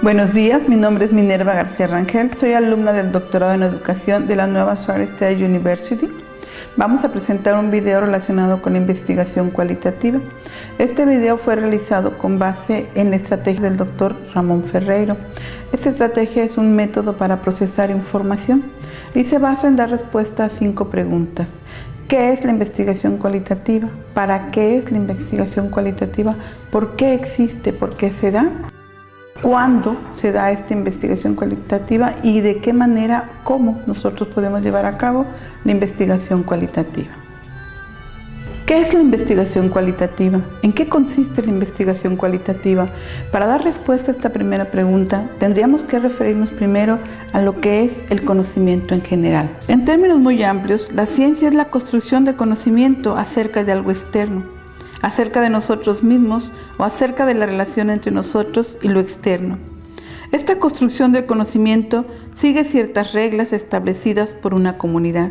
Buenos días, mi nombre es Minerva García Rangel, soy alumna del doctorado en educación de la Nueva Saar State University. Vamos a presentar un video relacionado con la investigación cualitativa. Este video fue realizado con base en la estrategia del doctor Ramón Ferreiro. Esta estrategia es un método para procesar información y se basa en dar respuesta a 5 preguntas. ¿Qué es la investigación cualitativa? ¿Para qué es la investigación cualitativa? ¿Por qué existe? ¿Por qué se da? ¿Cuándo se da esta investigación cualitativa? ¿Y de qué manera, cómo nosotros podemos llevar a cabo la investigación cualitativa? ¿Qué es la investigación cualitativa? ¿En qué consiste la investigación cualitativa? Para dar respuesta a esta primera pregunta, tendríamos que referirnos primero a lo que es el conocimiento en general. En términos muy amplios, la ciencia es la construcción de conocimiento acerca de algo externo, acerca de nosotros mismos o acerca de la relación entre nosotros y lo externo. Esta construcción del conocimiento sigue ciertas reglas establecidas por una comunidad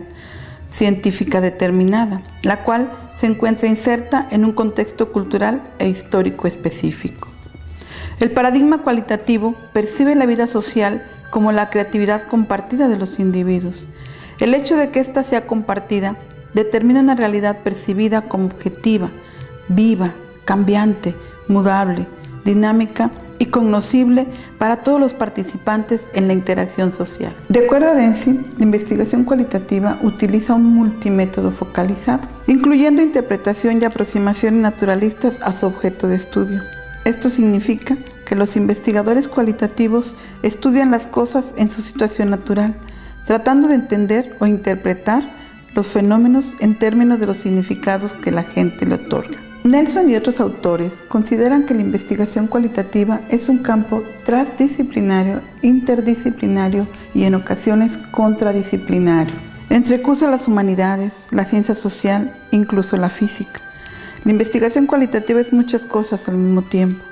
científica determinada, la cual se encuentra inserta en un contexto cultural e histórico específico. El paradigma cualitativo percibe la vida social como la creatividad compartida de los individuos. El hecho de que ésta sea compartida determina una realidad percibida como objetiva, viva, cambiante, mudable, dinámica y cognoscible para todos los participantes en la interacción social. De acuerdo a Dempsey, la investigación cualitativa utiliza un multimétodo focalizado, incluyendo interpretación y aproximaciones naturalistas a su objeto de estudio. Esto significa que los investigadores cualitativos estudian las cosas en su situación natural, tratando de entender o interpretar los fenómenos en términos de los significados que la gente le otorga. Nelson y otros autores consideran que la investigación cualitativa es un campo transdisciplinario, interdisciplinario y en ocasiones contradisciplinario. Entrecruza las humanidades, la ciencia social, incluso la física. La investigación cualitativa es muchas cosas al mismo tiempo.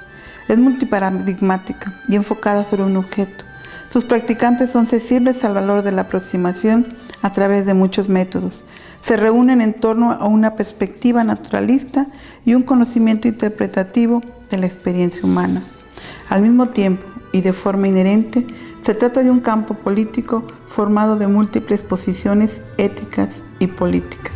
Es multiparadigmática y enfocada sobre un objeto. Sus practicantes son sensibles al valor de la aproximación a través de muchos métodos. Se reúnen en torno a una perspectiva naturalista y un conocimiento interpretativo de la experiencia humana. Al mismo tiempo, y de forma inherente, se trata de un campo político formado de múltiples posiciones éticas y políticas.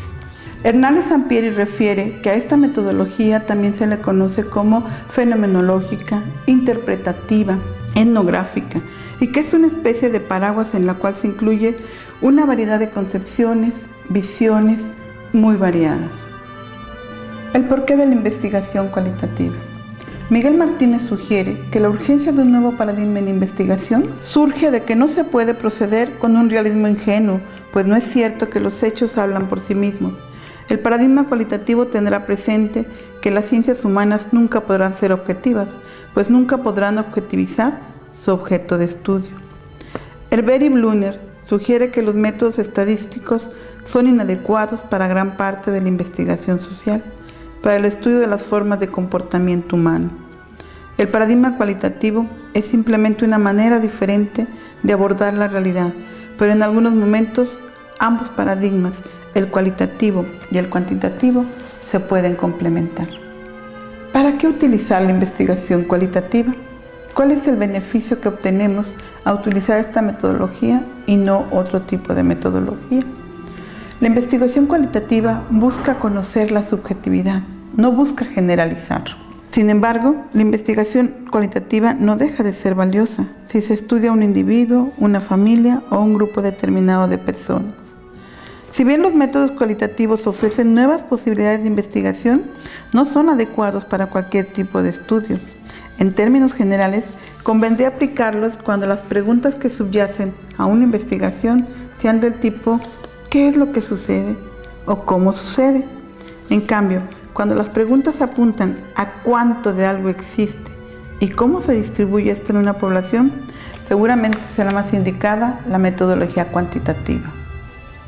Hernández Sampieri refiere que a esta metodología también se le conoce como fenomenológica, interpretativa, etnográfica, y que es una especie de paraguas en la cual se incluye una variedad de concepciones, visiones muy variadas. El porqué de la investigación cualitativa. Miguel Martínez sugiere que la urgencia de un nuevo paradigma en investigación surge de que no se puede proceder con un realismo ingenuo, pues no es cierto que los hechos hablan por sí mismos. El paradigma cualitativo tendrá presente que las ciencias humanas nunca podrán ser objetivas, pues nunca podrán objetivizar su objeto de estudio. Herbert y Bluner sugiere que los métodos estadísticos son inadecuados para gran parte de la investigación social, para el estudio de las formas de comportamiento humano. El paradigma cualitativo es simplemente una manera diferente de abordar la realidad, pero en algunos momentos ambos paradigmas, el cualitativo y el cuantitativo, se pueden complementar. ¿Para qué utilizar la investigación cualitativa? ¿Cuál es el beneficio que obtenemos a utilizar esta metodología y no otro tipo de metodología? La investigación cualitativa busca conocer la subjetividad, no busca generalizar. Sin embargo, la investigación cualitativa no deja de ser valiosa si se estudia un individuo, una familia o un grupo determinado de personas. Si bien los métodos cualitativos ofrecen nuevas posibilidades de investigación, no son adecuados para cualquier tipo de estudio. En términos generales, convendría aplicarlos cuando las preguntas que subyacen a una investigación sean del tipo ¿qué es lo que sucede? O ¿cómo sucede? En cambio, cuando las preguntas apuntan a cuánto de algo existe y cómo se distribuye esto en una población, seguramente será más indicada la metodología cuantitativa.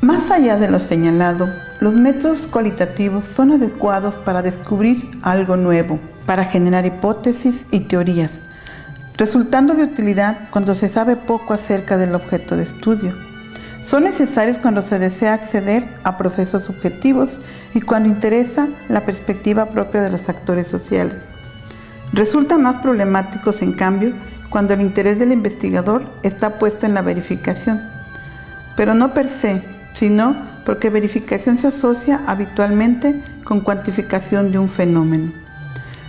Más allá de lo señalado, los métodos cualitativos son adecuados para descubrir algo nuevo, para generar hipótesis y teorías, resultando de utilidad cuando se sabe poco acerca del objeto de estudio. Son necesarios cuando se desea acceder a procesos subjetivos y cuando interesa la perspectiva propia de los actores sociales. Resultan más problemáticos, en cambio, cuando el interés del investigador está puesto en la verificación, pero no per se, sino porque verificación se asocia habitualmente con cuantificación de un fenómeno.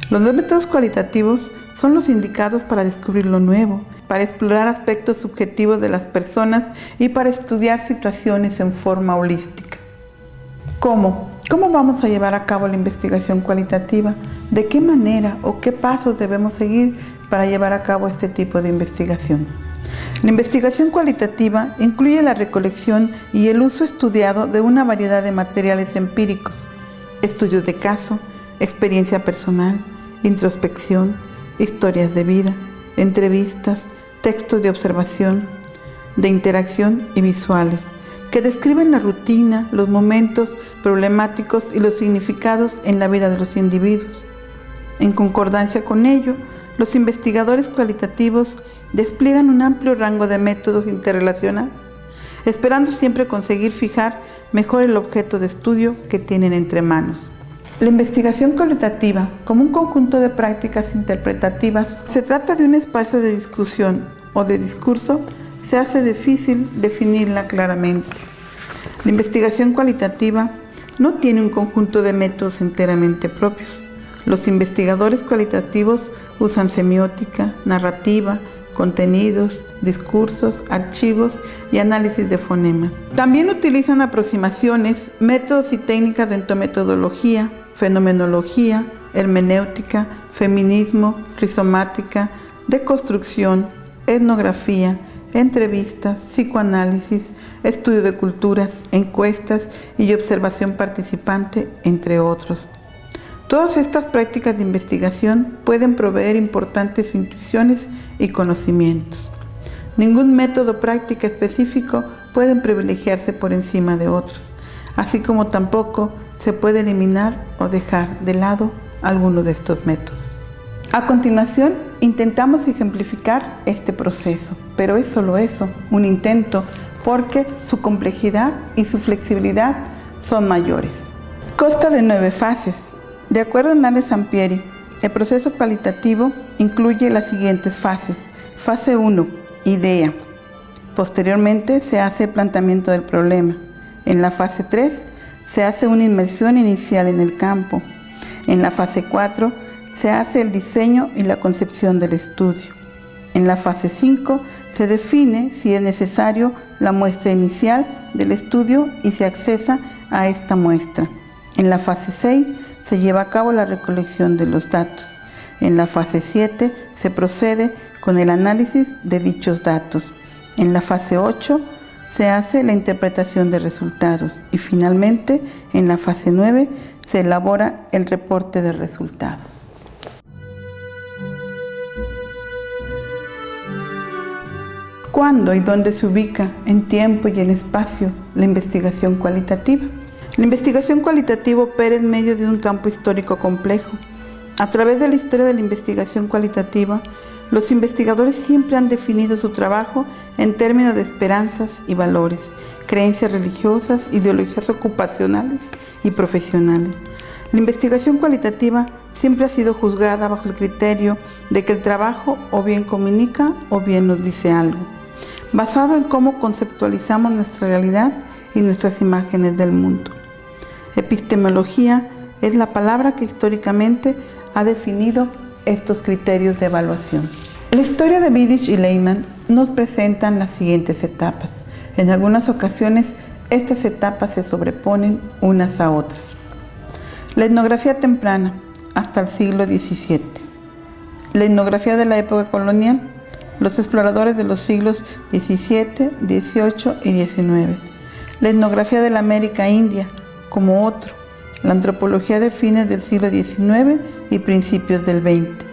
Los dos métodos cualitativos son los indicados para descubrir lo nuevo, para explorar aspectos subjetivos de las personas y para estudiar situaciones en forma holística. ¿Cómo? ¿Cómo vamos a llevar a cabo la investigación cualitativa? ¿De qué manera o qué pasos debemos seguir para llevar a cabo este tipo de investigación? La investigación cualitativa incluye la recolección y el uso estudiado de una variedad de materiales empíricos, estudios de caso, experiencia personal, introspección, historias de vida, entrevistas, textos de observación, de interacción y visuales, que describen la rutina, los momentos problemáticos y los significados en la vida de los individuos. En concordancia con ello, los investigadores cualitativos despliegan un amplio rango de métodos interrelacionados, esperando siempre conseguir fijar mejor el objeto de estudio que tienen entre manos. La investigación cualitativa, como un conjunto de prácticas interpretativas, se trata de un espacio de discusión o de discurso, se hace difícil definirla claramente. La investigación cualitativa no tiene un conjunto de métodos enteramente propios. Los investigadores cualitativos usan semiótica, narrativa, contenidos, discursos, archivos y análisis de fonemas. También utilizan aproximaciones, métodos y técnicas de entometodología, fenomenología, hermenéutica, feminismo, rizomática, deconstrucción, etnografía, entrevistas, psicoanálisis, estudio de culturas, encuestas y observación participante, entre otros. Todas estas prácticas de investigación pueden proveer importantes intuiciones y conocimientos. Ningún método o práctica específico puede privilegiarse por encima de otros, así como tampoco se puede eliminar o dejar de lado alguno de estos métodos. A continuación, intentamos ejemplificar este proceso, pero es solo eso, un intento, porque su complejidad y su flexibilidad son mayores. Consta de 9 fases. De acuerdo a Hernán Sampieri, el proceso cualitativo incluye las siguientes fases. Fase 1, idea. Posteriormente se hace el planteamiento del problema. En la fase 3 se hace una inmersión inicial en el campo. En la fase 4 se hace el diseño y la concepción del estudio. En la fase 5 se define si es necesario la muestra inicial del estudio y se accesa a esta muestra. En la fase 6 se lleva a cabo la recolección de los datos. En la fase 7 se procede con el análisis de dichos datos. En la fase 8 se hace la interpretación de resultados y finalmente en la fase 9 se elabora el reporte de resultados. ¿Cuándo y dónde se ubica en tiempo y en espacio la investigación cualitativa? La investigación cualitativa opera en medio de un campo histórico complejo. A través de la historia de la investigación cualitativa, los investigadores siempre han definido su trabajo en términos de esperanzas y valores, creencias religiosas, ideologías ocupacionales y profesionales. La investigación cualitativa siempre ha sido juzgada bajo el criterio de que el trabajo o bien comunica o bien nos dice algo, basado en cómo conceptualizamos nuestra realidad y nuestras imágenes del mundo. Epistemología es la palabra que históricamente ha definido estos criterios de evaluación. La historia de Biddish y Lehman nos presentan las siguientes etapas. En algunas ocasiones, estas etapas se sobreponen unas a otras. La etnografía temprana, hasta el siglo XVII. La etnografía de la época colonial, los exploradores de los siglos XVII, XVIII y XIX. La etnografía de la América India, como otro. La antropología de fines del siglo XIX y principios del XX.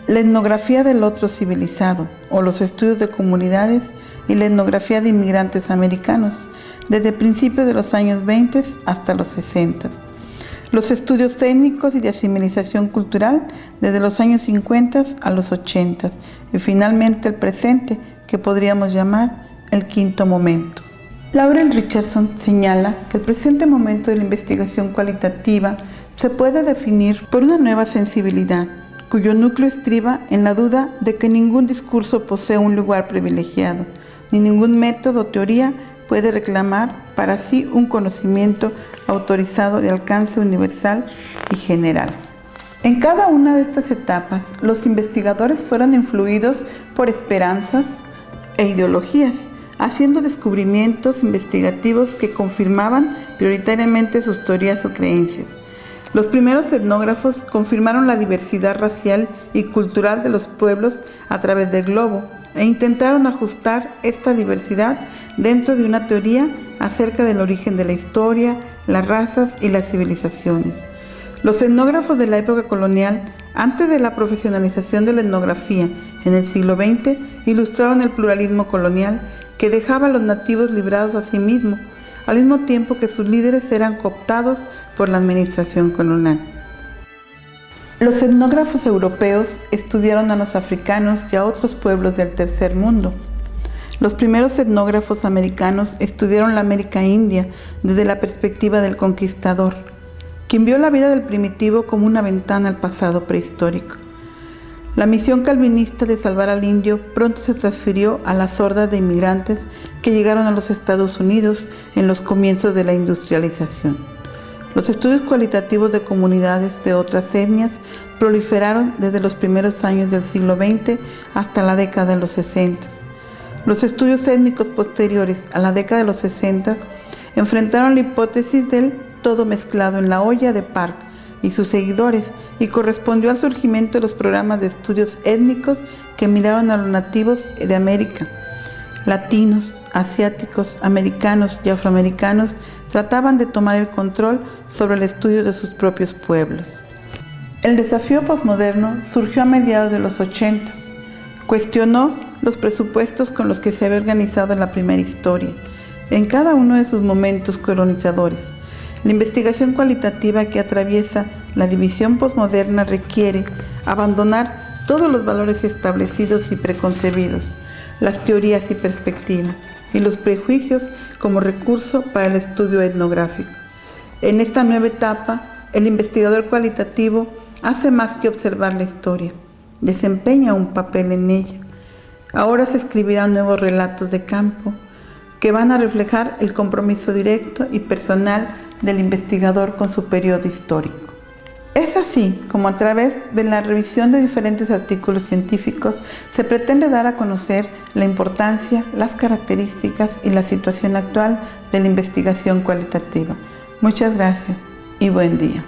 La etnografía del otro civilizado, o los estudios de comunidades, y la etnografía de inmigrantes americanos, desde principios de los años 20 hasta los 60. Los estudios técnicos y de asimilización cultural, desde los años 50 a los 80. Y finalmente el presente, que podríamos llamar el quinto momento. Laurel Richardson señala que el presente momento de la investigación cualitativa se puede definir por una nueva sensibilidad, cuyo núcleo estriba en la duda de que ningún discurso posee un lugar privilegiado, ni ningún método o teoría puede reclamar para sí un conocimiento autorizado de alcance universal y general. En cada una de estas etapas, los investigadores fueron influidos por esperanzas e ideologías, haciendo descubrimientos investigativos que confirmaban prioritariamente sus teorías o creencias. Los primeros etnógrafos confirmaron la diversidad racial y cultural de los pueblos a través del globo e intentaron ajustar esta diversidad dentro de una teoría acerca del origen de la historia, las razas y las civilizaciones. Los etnógrafos de la época colonial, antes de la profesionalización de la etnografía en el siglo XX, ilustraron el pluralismo colonial que dejaba a los nativos librados a sí mismos, al mismo tiempo que sus líderes eran cooptados por la administración colonial. Los etnógrafos europeos estudiaron a los africanos y a otros pueblos del tercer mundo. Los primeros etnógrafos americanos estudiaron la América India desde la perspectiva del conquistador, quien vio la vida del primitivo como una ventana al pasado prehistórico. La misión calvinista de salvar al indio pronto se transfirió a las hordas de inmigrantes que llegaron a los Estados Unidos en los comienzos de la industrialización. Los estudios cualitativos de comunidades de otras etnias proliferaron desde los primeros años del siglo XX hasta la década de los 60. Los estudios étnicos posteriores a la década de los 60 enfrentaron la hipótesis del todo mezclado en la olla de Park y sus seguidores, y correspondió al surgimiento de los programas de estudios étnicos que miraron a los nativos de América. Latinos, asiáticos, americanos y afroamericanos trataban de tomar el control sobre el estudio de sus propios pueblos. El desafío posmoderno surgió a mediados de los 80. Cuestionó los presupuestos con los que se había organizado la primera historia, en cada uno de sus momentos colonizadores. La investigación cualitativa que atraviesa la división posmoderna requiere abandonar todos los valores establecidos y preconcebidos, las teorías y perspectivas, y los prejuicios como recurso para el estudio etnográfico. En esta nueva etapa, el investigador cualitativo hace más que observar la historia, desempeña un papel en ella. Ahora se escribirán nuevos relatos de campo que van a reflejar el compromiso directo y personal del investigador con su periodo histórico. Es así como a través de la revisión de diferentes artículos científicos se pretende dar a conocer la importancia, las características y la situación actual de la investigación cualitativa. Muchas gracias y buen día.